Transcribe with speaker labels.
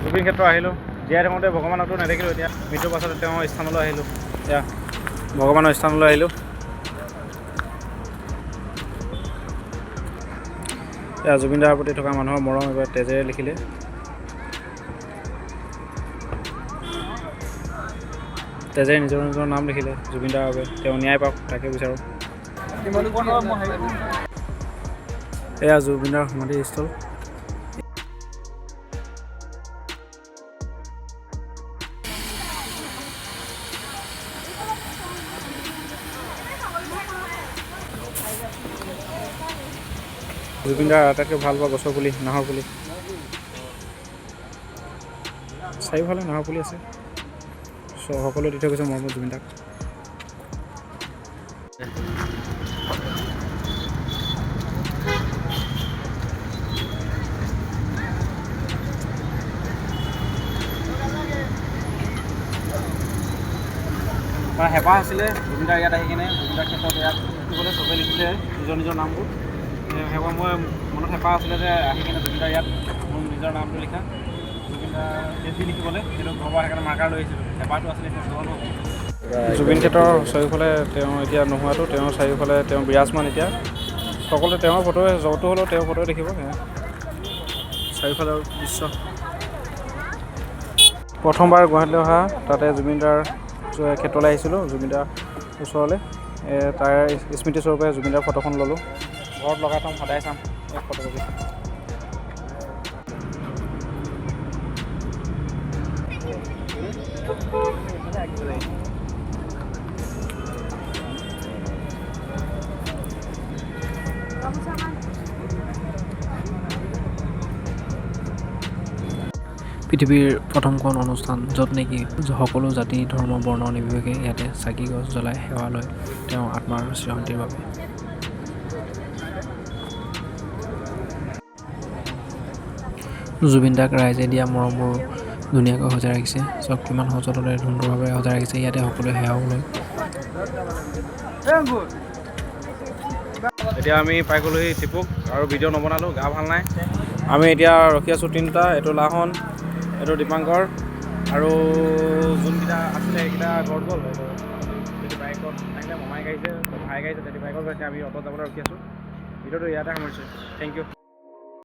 Speaker 1: জুবিন ক্ষেত্ৰ আহিলোঁ। জীয়াই থাকোঁতে ভগৱানকতো নেদেখিলোঁ, এতিয়া মৃত্যুৰ পাছতে তেওঁৰ স্থানলৈ আহিলোঁ। এতিয়া ভগৱানৰ স্থানলৈ আহিলোঁ। এতিয়া জুবিন দাৰ প্ৰতি থকা মানুহৰ মৰম এবাৰ তেজেৰে লিখিলে। তেজেৰে নিজৰ নিজৰ নাম লিখিলে জুবিন দাৰ বাবে। তেওঁ ন্যায় পাওক তাকে বিচাৰোঁ। এয়া জুবিন দাৰ সমাধিস্থল। জুবিন দাৰ আটাইতকৈ ভাল পোৱা গছৰ পুলি নাহৰ পুলি। চাৰিওফালে নাহৰ পুলি আছে। সকলোৱে দি থৈ গৈছে মৰমত জুবিন দাক। আমাৰ হেঁপাহ আছিলে জুবিন দাৰ ইয়াত আহি কিনে জুবিন দাৰ ক্ষেত্ৰত ইয়াত লিখিবলৈ চবেই লিখিলে নিজৰ নিজৰ নামবোৰ। হেঁপাহ মই মনত হেঁপাহ আছিলে যে আহি কিনে জুবিন দাৰ ইয়াত মোৰ নিজৰ নামটো লিখা জুবিন দাৰ ডেট লিখিবলৈ, কিন্তু ঘৰৰ সেইকাৰণে মাৰ্কাৰ লৈ আহিছিলোঁ। হেঁপাহটো আছিলে এতিয়া নহ'ল। জুবিন ক্ষেত্ৰৰ চাৰিওফালে তেওঁ এতিয়া নোহোৱাটো, তেওঁৰ চাৰিওফালে তেওঁ বিৰাজমান এতিয়া। সকলোৱে তেওঁৰ ফটোৱে য'তো হ'লেও তেওঁৰ ফটোৱে দেখিব। চাৰিওফালৰ দৃশ্য। প্ৰথমবাৰ গুৱাহাটীলৈ অহা তাতে জুবিন দাৰ ক্ষেত্ৰলৈ আহিছিলোঁ, জুবিন দাৰ ওচৰলৈ। তাৰ স্মৃতিস্বৰূপে জুবিন দাৰ ফটোখন ল'লোঁ। ঘৰত লগাই থ'ম, সদায় চাম এক ফটোকপি।
Speaker 2: পৃথিৱীৰ প্ৰথমখন অনুষ্ঠান য'ত নেকি সকলো জাতি ধৰ্ম বৰ্ণ নিৰ্বিশেষে ইয়াতে চাকি গছ জ্বলাই সেৱা লয় তেওঁৰ আত্মাৰ চিৰশান্তিৰ বাবে। জুবিন দাক ৰাইজে দিয়া মৰমবোৰ ধুনীয়াকৈ সজাই ৰাখিছে। চাওক কিমান সযতনে সুন্দৰভাৱে সজাই ৰাখিছে। ইয়াতে সকলোৱে সেৱাও লয়।
Speaker 1: এতিয়া আমি পাই গ'লোহি টিপুক আৰু ভিডিঅ' নবনালোঁ, গা ভাল নাই। আমি এতিয়া ৰখি আছোঁ তিনিটা। এইটো লাহন, এইটো দীপাংকৰ আৰু যোনকেইটা আছিলে সেইকেইটা ঘৰত গ'ল। এইটো বাইকত আহিলে, মমাইক আহিছে, ভাইক আহিছে, তেতি বাইকত গৈছে। আমি অটত যাবলৈ ৰখি আছোঁ। ভিডিঅ'টো ইয়াতে সামৰিছোঁ। Thank U.